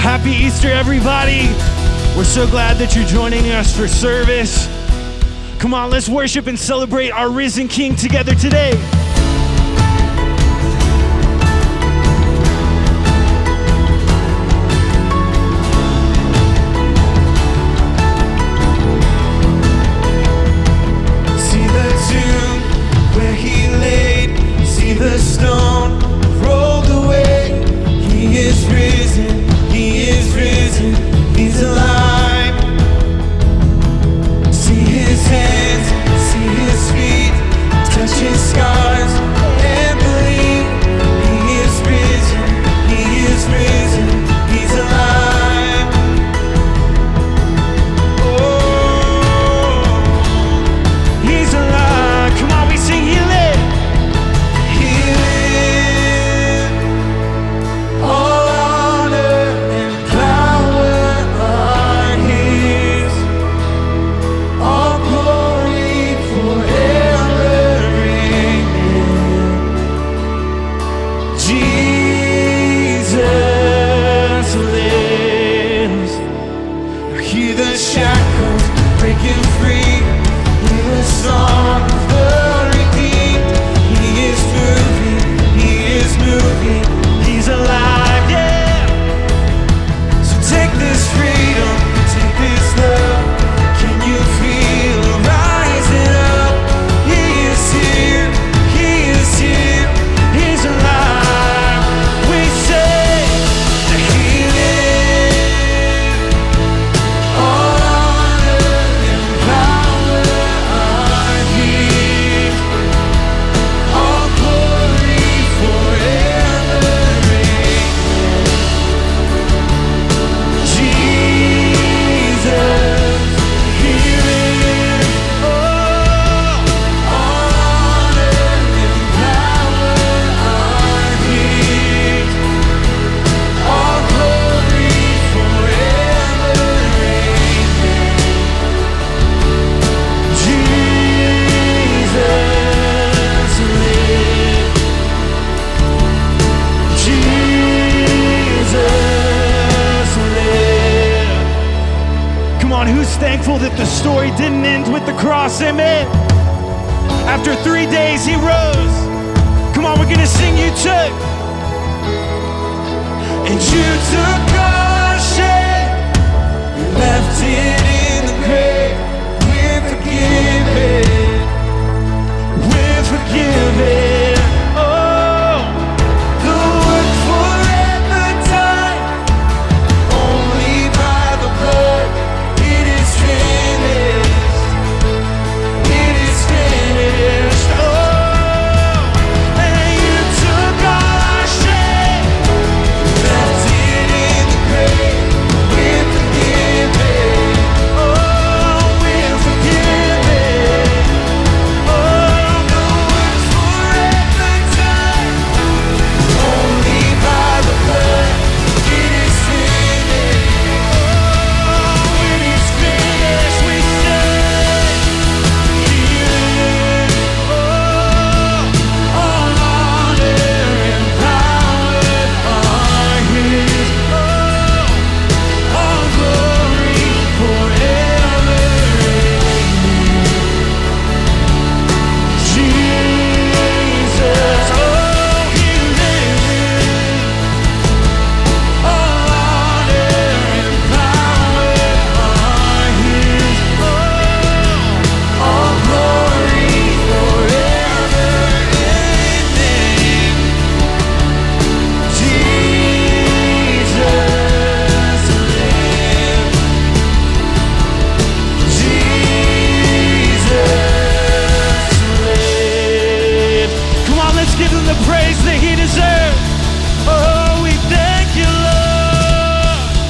Happy Easter, everybody. We're so glad that you're joining us for service. Come on, let's worship and celebrate our risen King together today. See the tomb where he laid, see the stone rolled away. He is risen, he is risen, he's alive. See his hands, see his feet, touch his scars and believe. He is risen, he is risen, he's alive. Oh, He's alive. Come on, we sing He lives. he lived. All honor and power are his. All glory forever. Amen. Jesus lives. Hear the shackles breaking free. Hear the song of the redeemed. He is moving. He is moving. He's alive, yeah. So take this freedom, take this love. Can you feel him rising up? He is here, he is here, He's alive. We say that he lives. All honor and power are his. All glory forever. Amen. Jesus, he lives. Oh, all honor and power are his. All glory forever. Amen. Jesus lives. Jesus lives. Come on, who's thankful that the story didn't end with the cross? Amen. After 3 days, he rose. Come on, we're gonna sing You Took. And you took our shame, you left it in the grave. We're forgiven, We're forgiven. Oh, the work forever done, only by the blood. It is finished, it is finished. oh, and you took our shame. Left it in the grave. We're forgiven, Oh, we're forgiven. Oh, the work forever done, only by the blood. It is finished. when it's finished, we say, healing. Oh, All honor and power are his. All glory forever. Jesus, oh, he lives. All honor and power are his. All glory forever. Amen. Jesus lives. Jesus lives. Come on, let's give him the praise that he deserves. Oh, we thank you, Lord.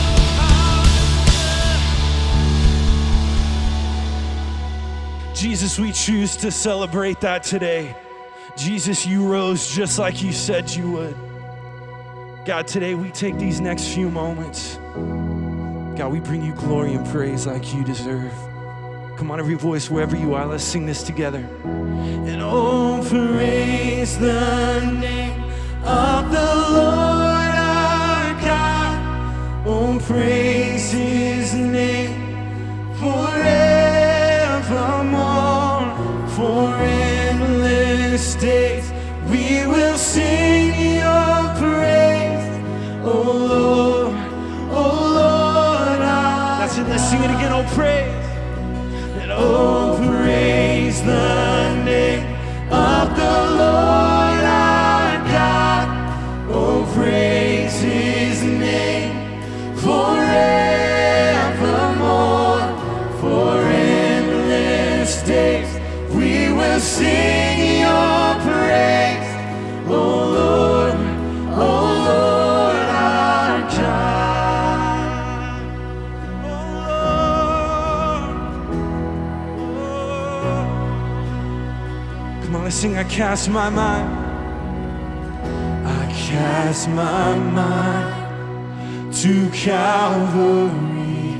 Jesus, we choose to celebrate that today. Jesus, you rose just like you said you would. God, today we take these next few moments. God, we bring you glory and praise like you deserve. Come on, every voice, wherever you are, let's sing this together. And oh, praise the name of the Lord our God. Oh, sing, I cast my mind. I cast my mind to Calvary,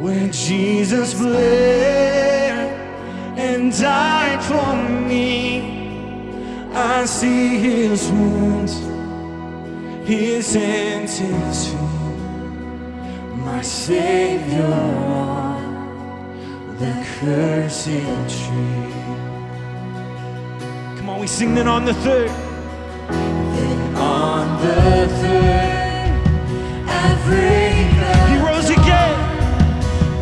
where Jesus bled and died for me. I see his wounds, his hands, his feet, my Savior on the cursed tree. Come on, we sing then on the third. Then on the third, every He rose again.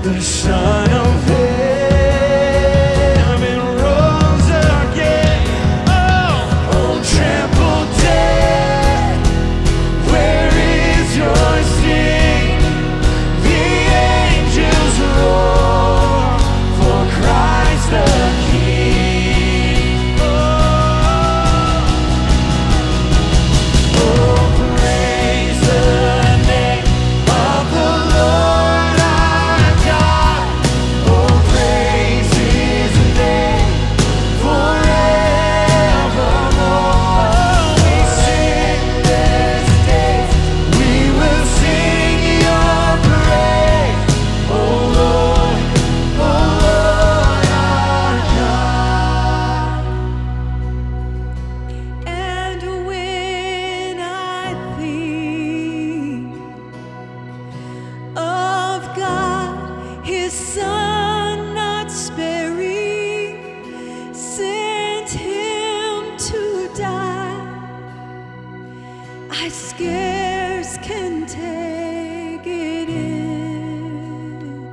the Son of Heaven rose again. Oh, trampled death, where is your sting? The angels roar for Christ the King. Oh, praise the name of the Lord our God. Oh, praise his name forevermore. We sing this day, we will sing your praise. Oh Lord our God. And when I think of God, his Son not sparing, sent him to die, I scarce can take it in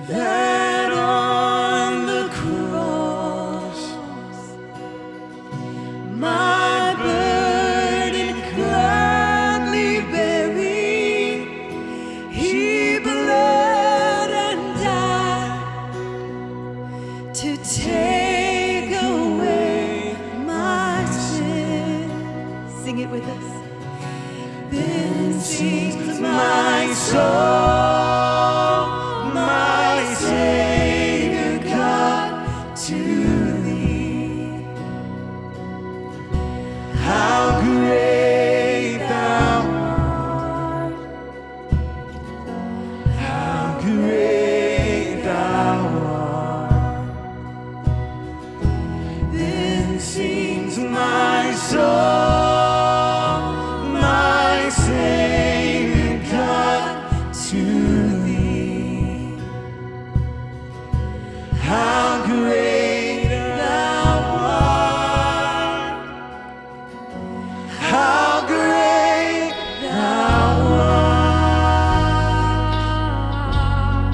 that on the cross my burden gladly bearing, he bled and died to take away my sin. Sing it with us. Then sings my soul, my Savior God, to thee. How great thou art, how great thou art. Then sings my soul, my Savior God, to thee. How great thou art, how great thou art.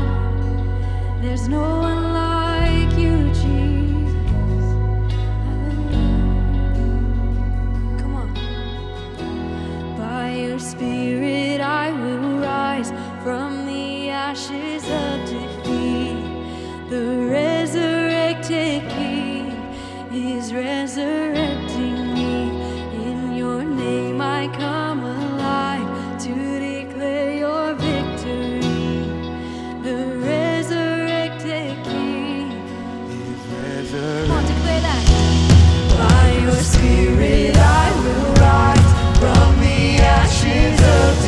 There's no one like you, Jesus. Hallelujah. Come on. By your Spirit I will rise from the ashes of defeat. The resurrected King is resurrecting me. In your name I come alive to declare your victory. The resurrected King. Come on, declare that. By your Spirit I will rise from the ashes of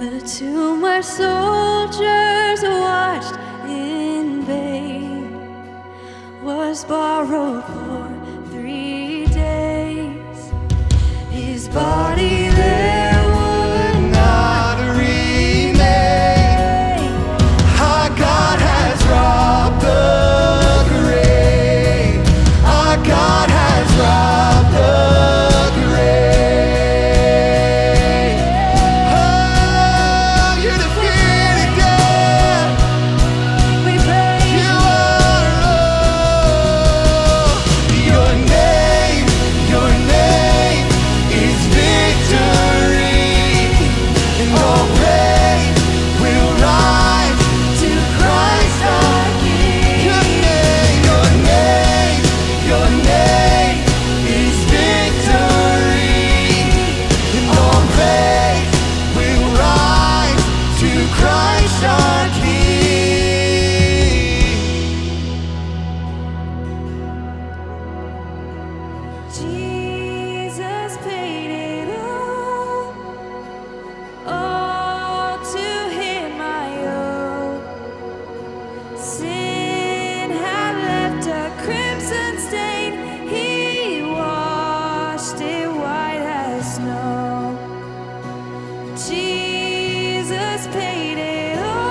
The tomb where soldiers watched in vain was borrowed for 3 days. His body there would not remain. Our God has robbed the grave. Our God has robbed the grave. Oh, you defeated death. we praise You are Lord. Your name is victory. And all praise will rise to Christ our King. Your name is victory. And all praise will rise to Christ our King. Jesus paid it all to him I owe. Sin had left a crimson stain, he washed it white as snow. Jesus paid it all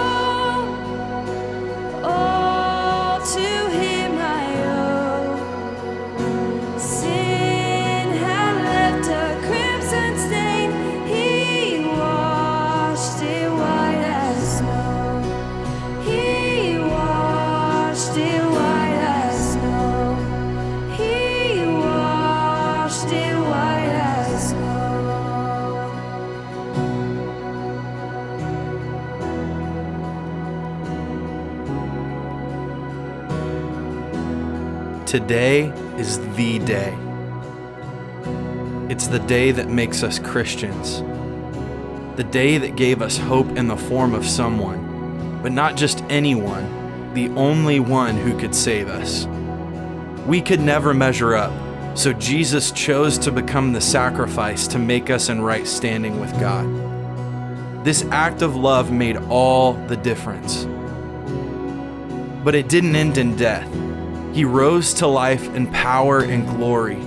to him I owe. Sin had left a crimson stain, he washed it white as snow. He washed it white as snow. He washed it white as snow. Today is the day. It's the day that makes us Christians. The day that gave us hope in the form of someone, but not just anyone, the only one who could save us. We could never measure up, so Jesus chose to become the sacrifice to make us in right standing with God. This act of love made all the difference. But it didn't end in death. He rose to life in power and glory.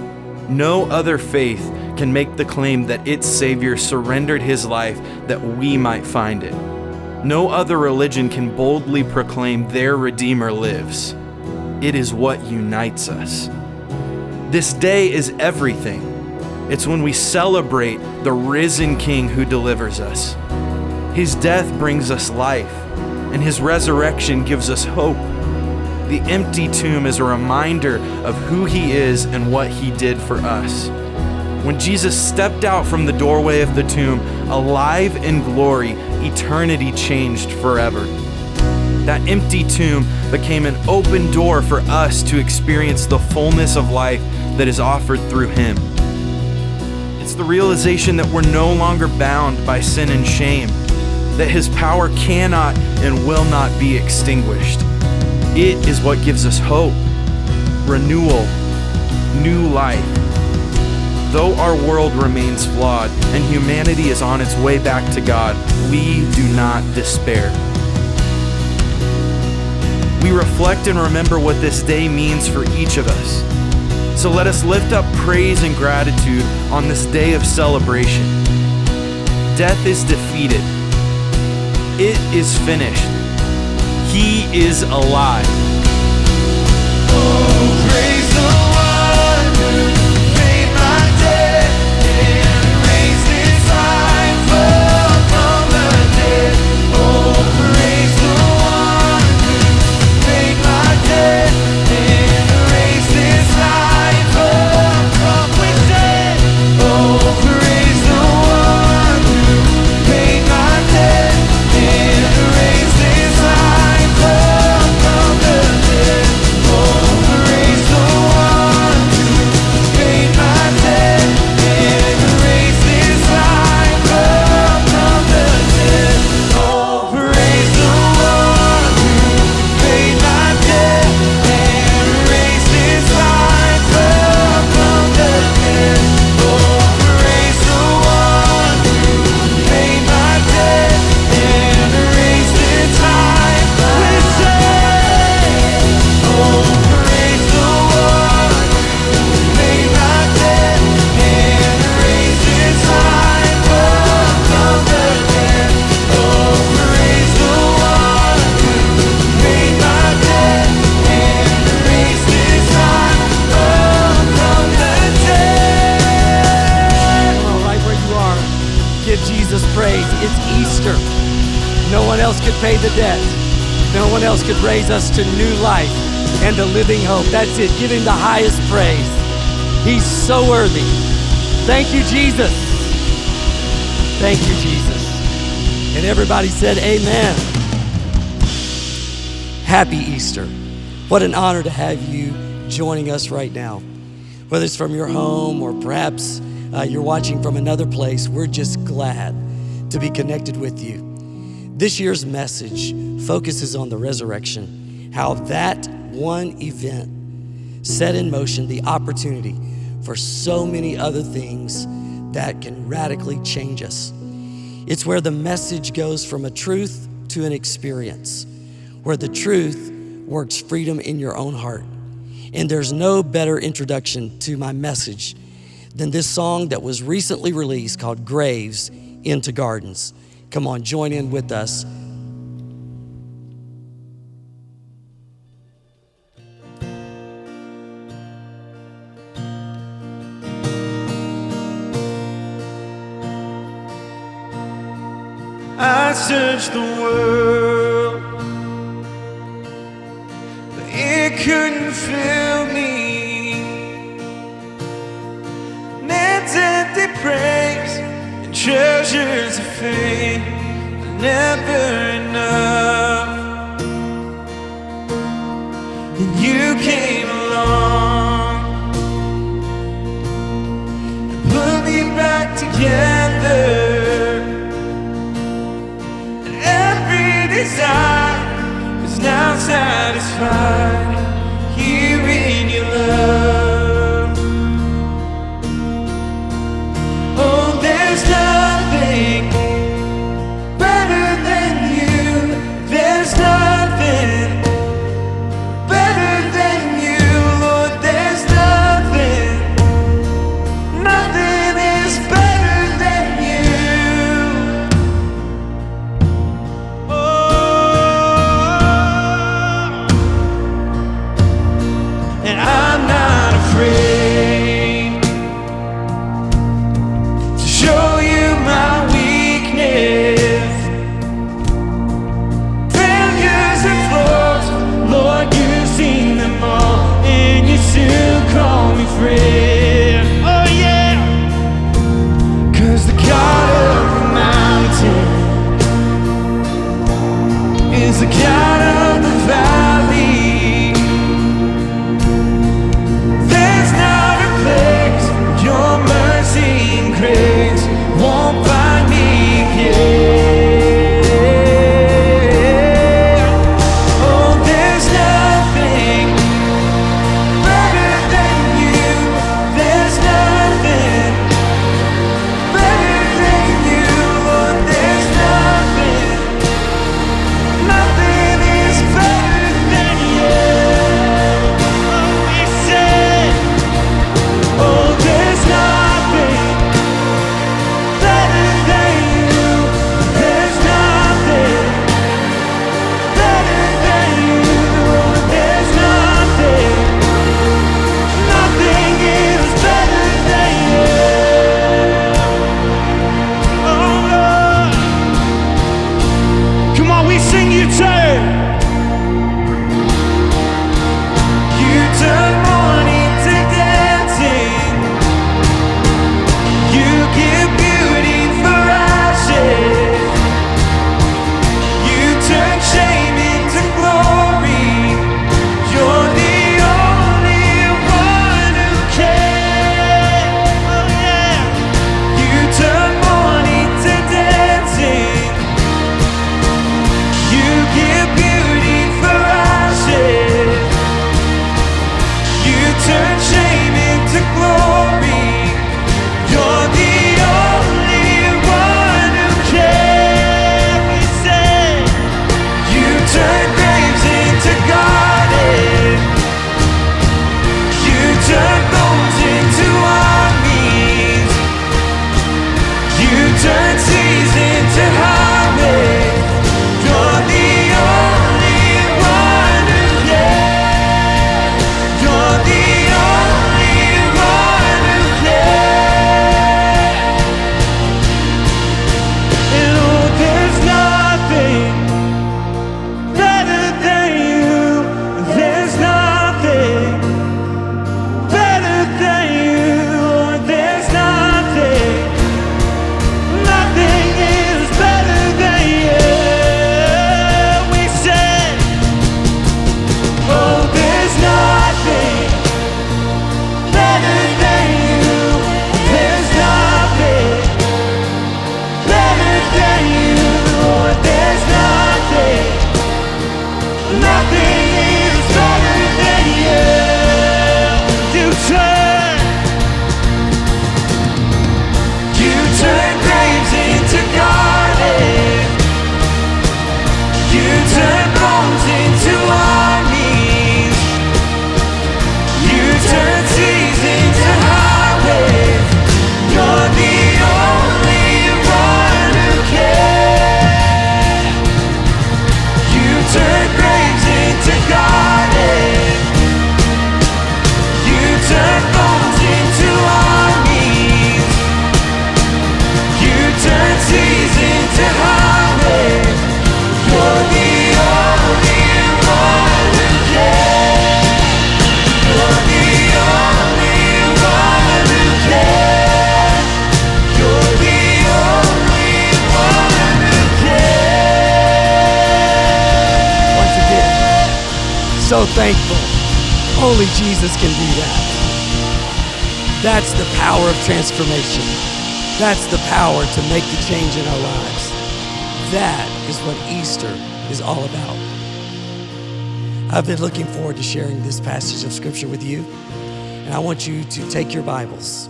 No other faith can make the claim that its Savior surrendered his life that we might find it. No other religion can boldly proclaim their Redeemer lives. It is what unites us. This day is everything. It's when we celebrate the risen King who delivers us. His death brings us life, and his resurrection gives us hope. The empty tomb is a reminder of who he is and what he did for us. When Jesus stepped out from the doorway of the tomb, alive in glory, eternity changed forever. That empty tomb became an open door for us to experience the fullness of life that is offered through him. It's the realization that we're no longer bound by sin and shame, that his power cannot and will not be extinguished. It is what gives us hope, renewal, new life. Though our world remains flawed and humanity is on its way back to God, we do not despair. We reflect and remember what this day means for each of us. So let us lift up praise and gratitude on this day of celebration. Death is defeated. It is finished. He is alive. Oh, praise the one who paid my debt and raised his life up from the dead. Oh, praise the one who paid my debt and raised his life up from the dead. Oh, praise the one who paid my debt and raised his life up from the Easter. No one else could pay the debt. No one else could raise us to new life and a living hope. That's it. Give him the highest praise. He's so worthy. Thank you, Jesus. Thank you, Jesus. And everybody said amen. Happy Easter. What an honor to have you joining us right now. Whether it's from your home or perhaps you're watching from another place, we're just glad to be connected with you. This year's message focuses on the resurrection, how that one event set in motion the opportunity for so many other things that can radically change us. It's where the message goes from a truth to an experience, where the truth works freedom in your own heart. And there's no better introduction to my message than this song that was recently released called Graves into Gardens. Come on, join in with us. I searched the world, but it couldn't fill me. Man's empty praise and treasures of faith are never enough. Then you came along and put me back together. Desire is now satisfied here in your love. Oh, there's nothing better than you. There's nothing better than you, Lord. There's nothing, nothing is better than you. Oh, so thankful. Only Jesus can do that. That's the power of transformation. That's the power to make the change in our lives. That is what Easter is all about. I've been looking forward to sharing this passage of Scripture with you. And I want you to take your Bibles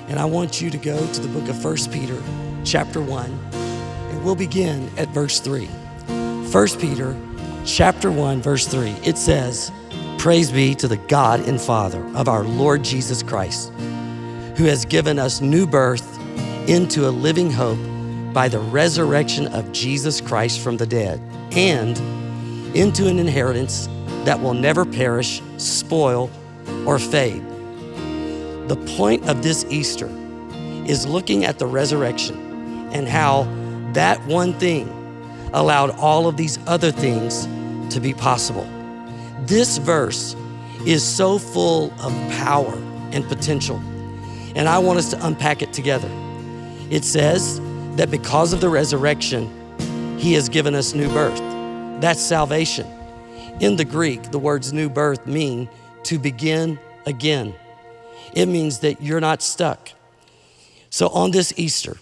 and I want you to go to the book of 1 Peter chapter 1, and we'll begin at verse 3. 1 Peter chapter 1, verse 3. It says, "Praise be to the God and Father of our Lord Jesus Christ, who has given us new birth into a living hope by the resurrection of Jesus Christ from the dead, and into an inheritance that will never perish, spoil, or fade." The point of this Easter is looking at the resurrection and how that one thing allowed all of these other things to be possible. This verse is so full of power and potential, and I want us to unpack it together. It says that because of the resurrection, He has given us new birth. That's salvation. In the Greek, the words new birth mean to begin again. It means that you're not stuck. So on this Easter,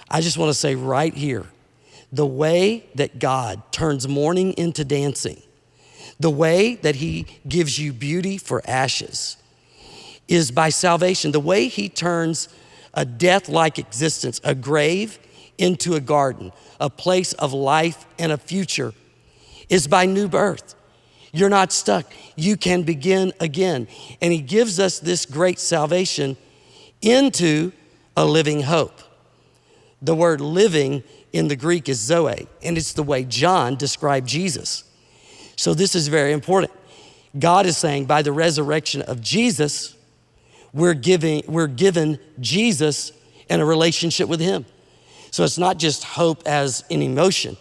I just want to say right here, the way that God turns mourning into dancing, the way that He gives you beauty for ashes is by salvation. The way He turns a death-like existence, a grave, into a garden, a place of life and a future, is by new birth. You're not stuck. You can begin again. And He gives us this great salvation into a living hope. The word living in the Greek is zoe, and it's the way John described Jesus. So this is very important. God is saying by the resurrection of Jesus, we're given Jesus and a relationship with Him. So it's not just hope as an emotion.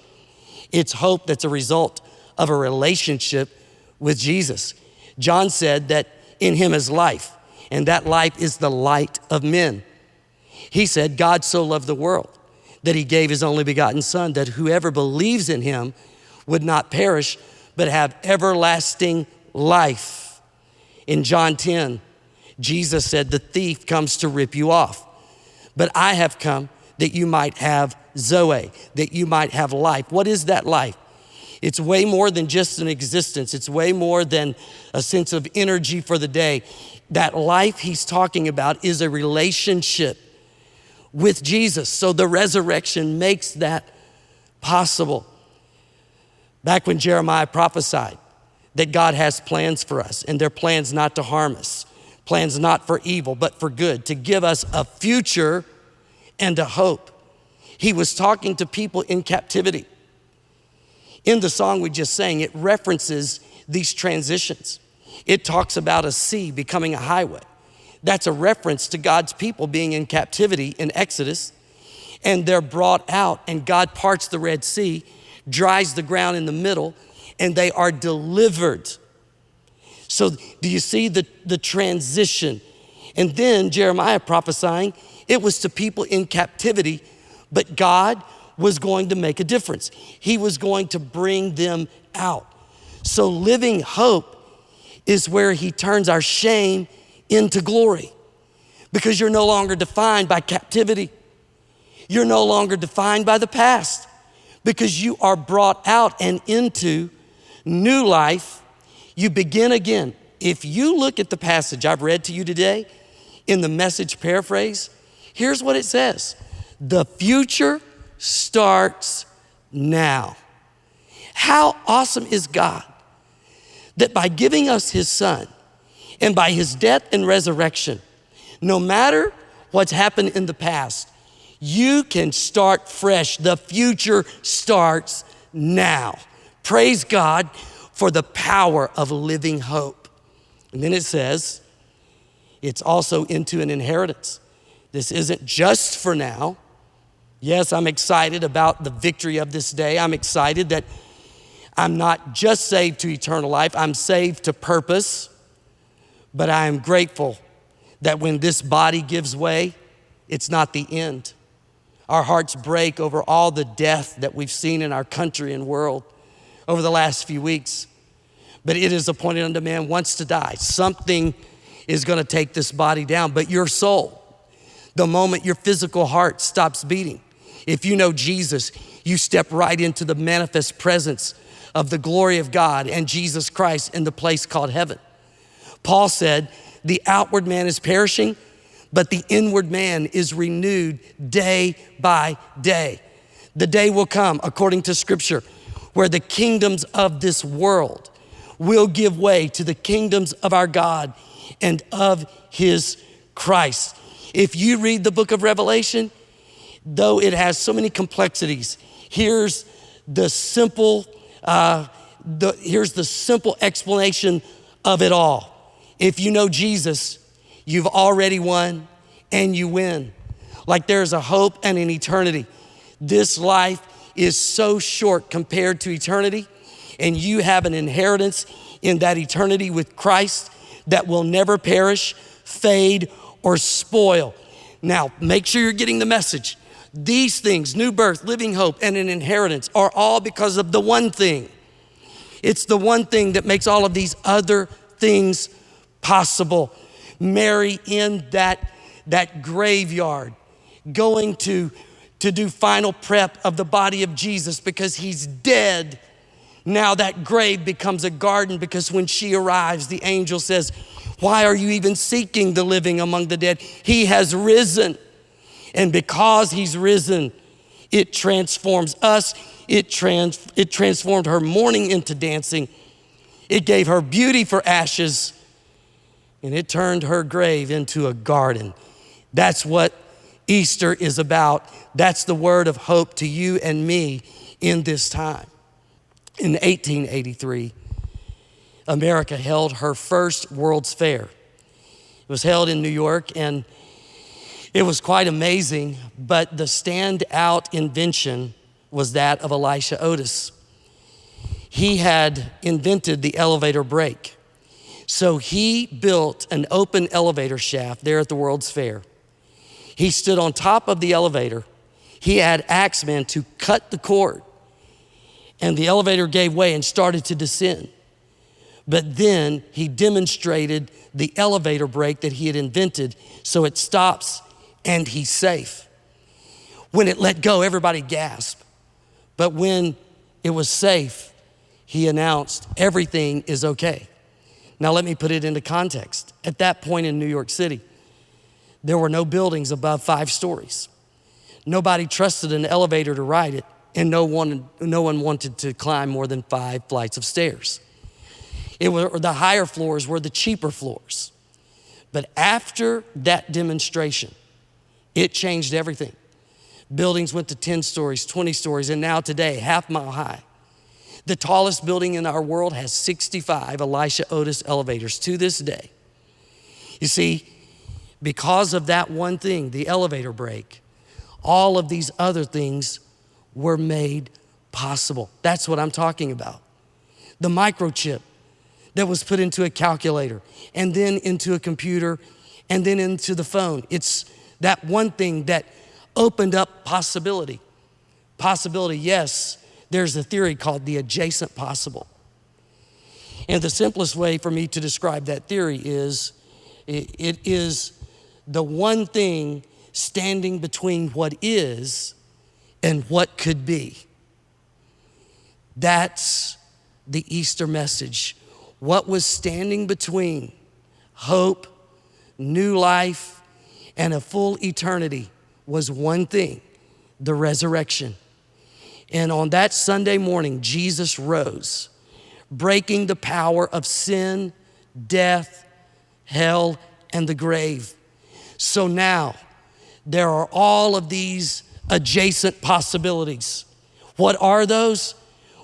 It's hope that's a result of a relationship with Jesus. John said that in Him is life, and that life is the light of men. He said, God so loved the world that He gave His only begotten Son, that whoever believes in Him would not perish, but have everlasting life. In John 10, Jesus said, the thief comes to rip you off, but I have come that you might have Zoe, that you might have life. What is that life? It's way more than just an existence. It's way more than a sense of energy for the day. That life He's talking about is a relationship with Jesus. So the resurrection makes that possible. Back when Jeremiah prophesied that God has plans for us, and they're plans not to harm us, plans not for evil, but for good, to give us a future and a hope. He was talking to people in captivity. In the song we just sang, it references these transitions. It talks about a sea becoming a highway. That's a reference to God's people being in captivity in Exodus, and they're brought out, and God parts the Red Sea, dries the ground in the middle, and they are delivered. So do you see the transition? And then Jeremiah prophesying, it was to people in captivity, but God was going to make a difference. He was going to bring them out. So living hope is where He turns our shame into glory, because you're no longer defined by captivity. You're no longer defined by the past, because you are brought out and into new life. You begin again. If you look at the passage I've read to you today in the Message paraphrase, here's what it says. The future starts now. How awesome is God that by giving us His Son and by His death and resurrection, no matter what's happened in the past, you can start fresh. The future starts now. Praise God for the power of living hope. And then it says, it's also into an inheritance. This isn't just for now. Yes, I'm excited about the victory of this day. I'm excited that I'm not just saved to eternal life, I'm saved to purpose. But I am grateful that when this body gives way, it's not the end. Our hearts break over all the death that we've seen in our country and world over the last few weeks. but it is appointed unto man once to die. Something is gonna take this body down, but your soul, the moment your physical heart stops beating, if you know Jesus, you step right into the manifest presence of the glory of God and Jesus Christ in the place called heaven. Paul said, the outward man is perishing, but the inward man is renewed day by day. The day will come, according to Scripture, where the kingdoms of this world will give way to the kingdoms of our God and of his Christ. If you read the book of Revelation, though it has so many complexities, here's the simple explanation of it all. If you know Jesus, you've already won and you win. Like there's a hope and an eternity. This life is so short compared to eternity, and you have an inheritance in that eternity with Christ that will never perish, fade, or spoil. Now, make sure you're getting the message. These things, new birth, living hope, and an inheritance, are all because of the one thing. It's the one thing that makes all of these other things possible. Mary in that graveyard, going to do final prep of the body of Jesus because he's dead. Now that grave becomes a garden, because when she arrives, the angel says, why are you even seeking the living among the dead? He has risen. And because he's risen, it transforms us. It transformed her mourning into dancing. It gave her beauty for ashes, and it turned her grave into a garden. That's what Easter is about. That's the word of hope to you and me in this time. In 1883, America held her first World's Fair. It was held in New York, and it was quite amazing, but the standout invention was that of Elisha Otis. He had invented the elevator brake. So he built an open elevator shaft there at the World's Fair. He stood on top of the elevator. He had axemen to cut the cord, and the elevator gave way and started to descend. But then he demonstrated the elevator brake that he had invented, so it stops and he's safe. When it let go, everybody gasped. But when it was safe, he announced, everything is okay. Now let me put it into context. At that point in New York City, there were no buildings above 5 stories. Nobody trusted an elevator to ride it, and no one wanted to climb more than 5 flights of stairs. The higher floors were the cheaper floors. But after that demonstration, it changed everything. Buildings went to 10 stories, 20 stories, and now today, 1/2 mile high. The tallest building in our world has 65 Elisha Otis elevators to this day. You see, because of that one thing, the elevator brake, all of these other things were made possible. That's what I'm talking about. The microchip that was put into a calculator, and then into a computer, and then into the phone. It's that one thing that opened up possibility. Possibility, yes, there's a theory called the adjacent possible. And the simplest way for me to describe that theory is, it is the one thing standing between what is and what could be. That's the Easter message. What was standing between hope, new life, and a full eternity was one thing, the resurrection. And on that Sunday morning, Jesus rose, breaking the power of sin, death, hell, and the grave. So now, there are all of these adjacent possibilities. What are those?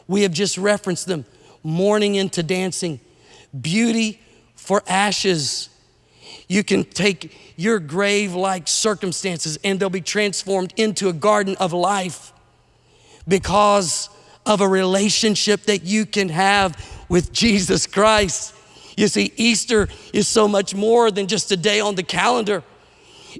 We have just referenced them. Mourning into dancing, beauty for ashes. You can take your grave-like circumstances and they'll be transformed into a garden of life because of a relationship that you can have with Jesus Christ. You see, Easter is so much more than just a day on the calendar.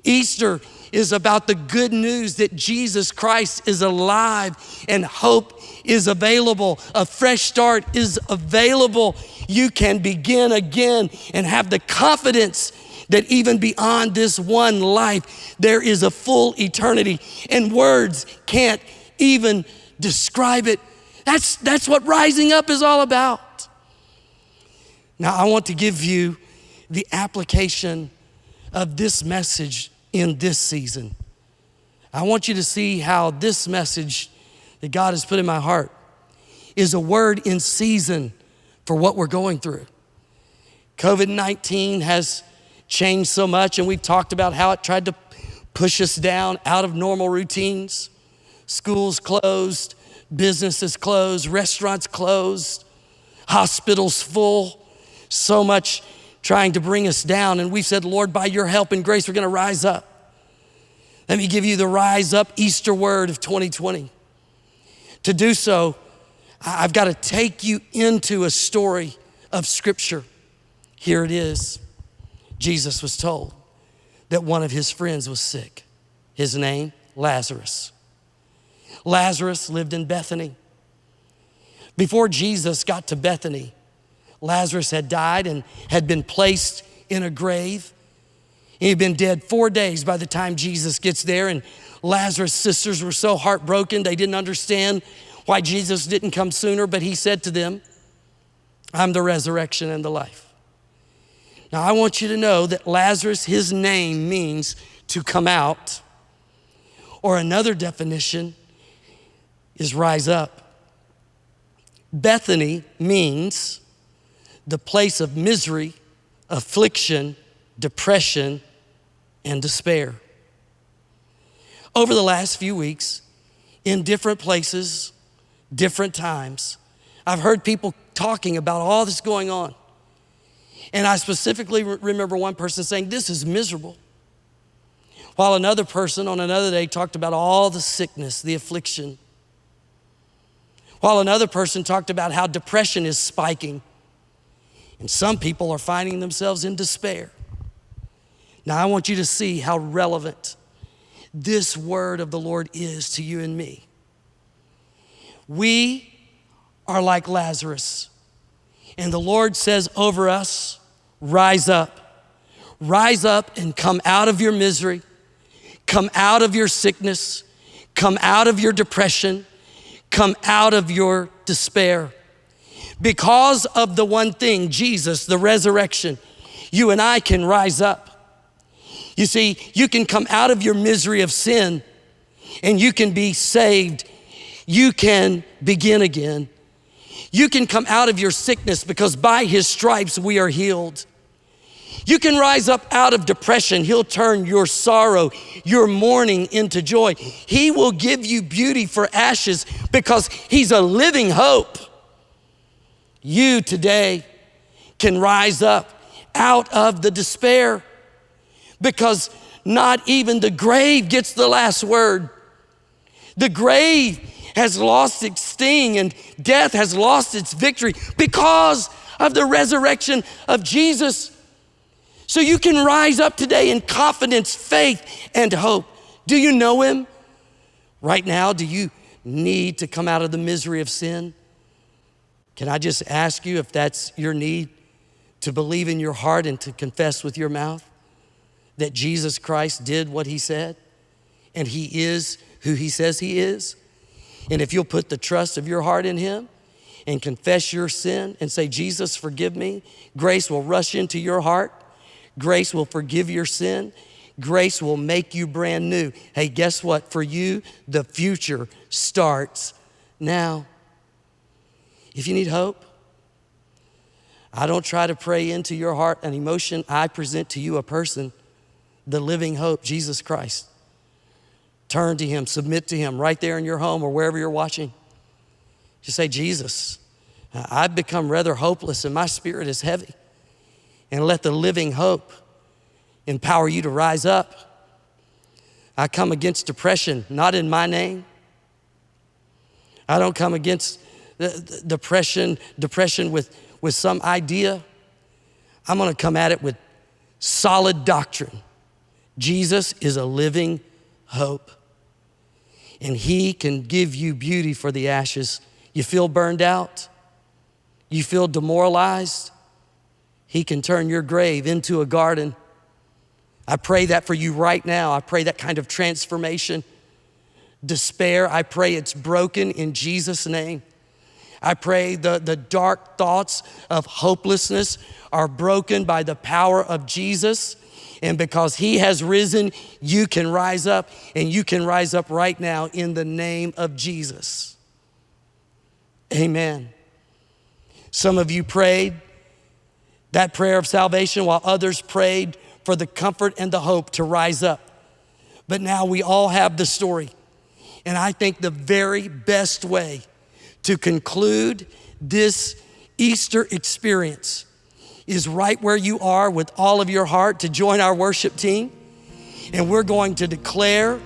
Easter is about the good news that Jesus Christ is alive and hope is available. A fresh start is available. You can begin again and have the confidence that even beyond this one life, there is a full eternity, and words can't even describe it. That's what rising up is all about. Now, I want to give you the application of this message in this season. I want you to see how this message that God has put in my heart is a word in season for what we're going through. COVID-19 has changed so much, and we've talked about how it tried to push us down out of normal routines. Schools closed, businesses closed, restaurants closed, hospitals full, so much trying to bring us down. And we've said, Lord, by your help and grace, we're gonna rise up. Let me give you the rise up Easter word of 2020. To do so, I've got to take you into a story of Scripture. Here it is. Jesus was told that one of his friends was sick. His name, Lazarus. Lazarus lived in Bethany. Before Jesus got to Bethany, Lazarus had died and had been placed in a grave. He had been dead 4 days by the time Jesus gets there, and Lazarus' sisters were so heartbroken, they didn't understand why Jesus didn't come sooner, but he said to them, I'm the resurrection and the life. Now, I want you to know that Lazarus, his name means to come out, or another definition is rise up. Bethany means the place of misery, affliction, depression, and despair. Over the last few weeks, in different places, different times, I've heard people talking about all this going on. And I specifically remember one person saying, this is miserable. While another person on another day talked about all the sickness, the affliction. While another person talked about how depression is spiking. And some people are finding themselves in despair. Now, I want you to see how relevant this word of the Lord is to you and me. We are like Lazarus, and the Lord says over us, rise up. Rise up and come out of your misery, come out of your sickness, come out of your depression, come out of your despair. Because of the one thing, Jesus, the resurrection, you and I can rise up. You see, you can come out of your misery of sin and you can be saved. You can begin again. You can come out of your sickness because by his stripes we are healed. You can rise up out of depression. He'll turn your sorrow, your mourning into joy. He will give you beauty for ashes because he's a living hope. You today can rise up out of the despair because not even the grave gets the last word. The grave has lost its sting and death has lost its victory because of the resurrection of Jesus. So you can rise up today in confidence, faith, and hope. Do you know him? Right now, do you need to come out of the misery of sin? Can I just ask you if that's your need, to believe in your heart and to confess with your mouth that Jesus Christ did what he said and he is who he says he is? And if you'll put the trust of your heart in him and confess your sin and say, Jesus, forgive me, grace will rush into your heart. Grace will forgive your sin. Grace will make you brand new. Hey, guess what? For you, the future starts now. If you need hope, I don't try to pray into your heart an emotion. I present to you a person, the living hope, Jesus Christ. Turn to him, submit to him right there in your home or wherever you're watching. Just say, Jesus, I've become rather hopeless and my spirit is heavy. And let the living hope empower you to rise up. I come against depression, not in my name. I don't come against depression with some idea. I'm gonna come at it with solid doctrine. Jesus is a living hope, and he can give you beauty for the ashes. You feel burned out? You feel demoralized? He can turn your grave into a garden. I pray that for you right now. I pray that kind of transformation. Despair, I pray it's broken in Jesus' name. I pray the dark thoughts of hopelessness are broken by the power of Jesus. And because he has risen, you can rise up, and you can rise up right now in the name of Jesus. Amen. Some of you prayed that prayer of salvation while others prayed for the comfort and the hope to rise up. But now we all have the story. And I think the very best way to conclude this Easter experience is right where you are with all of your heart to join our worship team. And we're going to declare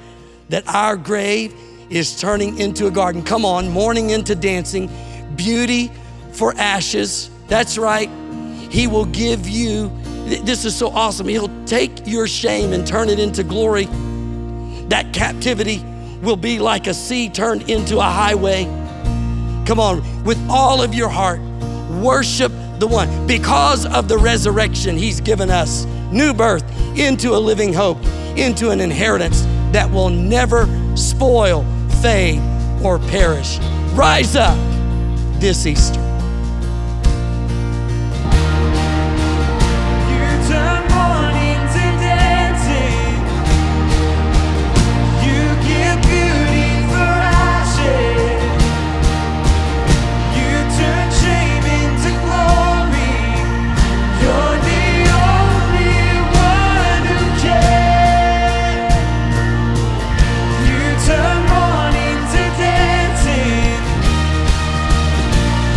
that our grave is turning into a garden. Come on, mourning into dancing, beauty for ashes. That's right. He will give you, this is so awesome. He'll take your shame and turn it into glory. That captivity will be like a sea turned into a highway. Come on, with all of your heart, worship the one. Because of the resurrection, he's given us new birth into a living hope, into an inheritance that will never spoil, fade, or perish. Rise up this Easter. You turn mourning to dancing. You give beauty for ashes. You turn shame into glory. You're the only one who can. You turn mourning to dancing.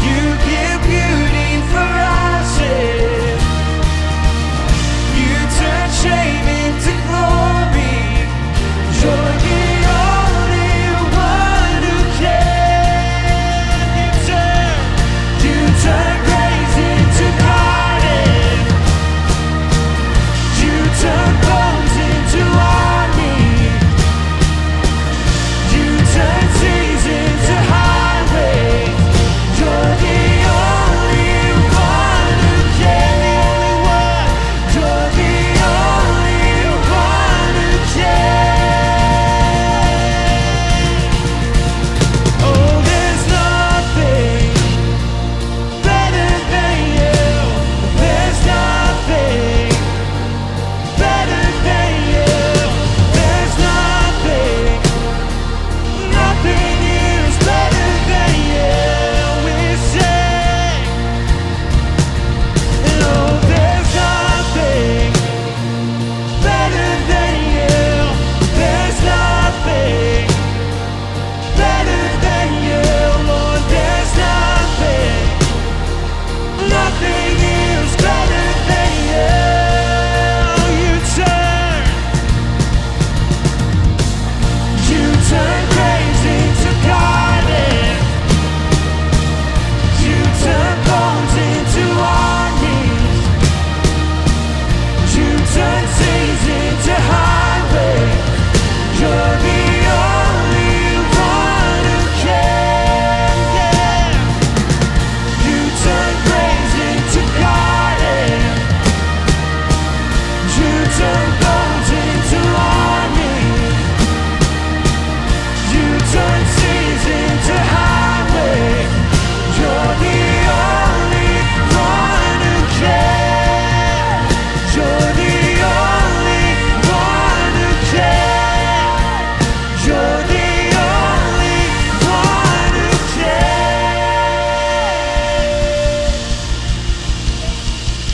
You give beauty for ashes. You turn shame into glory. You're the only one who can. You turn graves into gardens. You turn bones into armies. You turn seas into highways. You're the only one who can. You're the only one who can. Oh, there's nothing better than you. There's nothing better than you. There's nothing is better than you. We say, no, there's nothing better than you. There's nothing better than you, Lord. There's nothing is better than you. You turn graves into gardens. You turn bones into armies. You turn seas into highways. You're the only one who can. You turn graves into gardens. You turn bones into armies. You turn seas into highways. You're the only one who can. You're the only one who can. You're the only one who can.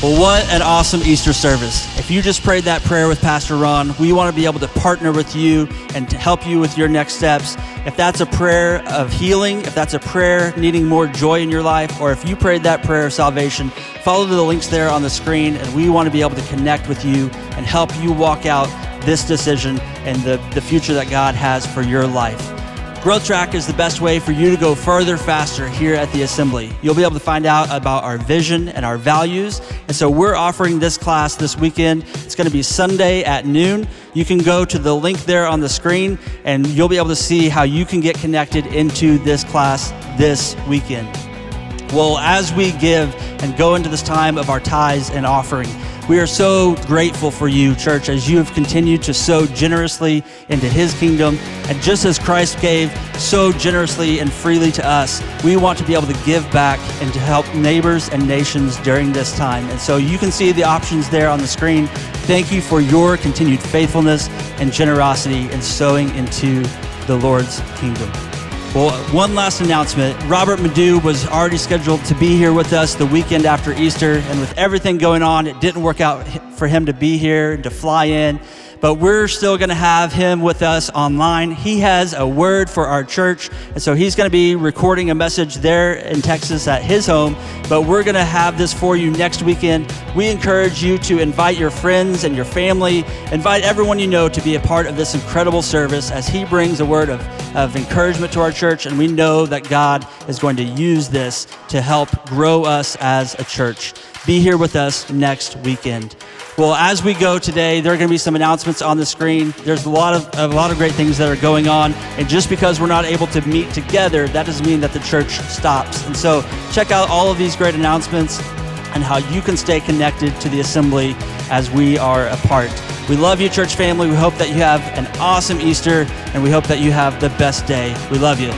Well, what an awesome Easter service. If you just prayed that prayer with Pastor Ron, we want to be able to partner with you and to help you with your next steps. If that's a prayer of healing, if that's a prayer needing more joy in your life, or if you prayed that prayer of salvation, follow the links there on the screen, and we want to be able to connect with you and help you walk out this decision and the future that God has for your life. Growth Track is the best way for you to go further faster here at the Assembly. You'll be able to find out about our vision and our values. And so we're offering this class this weekend. It's going to be Sunday at noon. You can go to the link there on the screen and you'll be able to see how you can get connected into this class this weekend. Well, as we give and go into this time of our tithes and offering, we are so grateful for you, church, as you have continued to sow generously into his kingdom. And just as Christ gave so generously and freely to us, we want to be able to give back and to help neighbors and nations during this time. And so you can see the options there on the screen. Thank you for your continued faithfulness and generosity in sowing into the Lord's kingdom. Well, one last announcement. Robert Madu was already scheduled to be here with us the weekend after Easter, and with everything going on, it didn't work out for him to be here and to fly in. But we're still going to have him with us online. He has a word for our church, and so he's going to be recording a message there in Texas at his home. But we're going to have this for you next weekend. We encourage you to invite your friends and your family, invite everyone you know to be a part of this incredible service as he brings a word of encouragement to our church, and we know that God is going to use this to help grow us as a church. Be here with us next weekend. Well, as we go today, there are going to be some announcements on the screen. There's a lot of great things that are going on, and just because we're not able to meet together, that doesn't mean that the church stops. And so check out all of these great announcements and how you can stay connected to the Assembly as we are a part. We love you, church family. We hope that you have an awesome Easter, and we hope that you have the best day. We love you.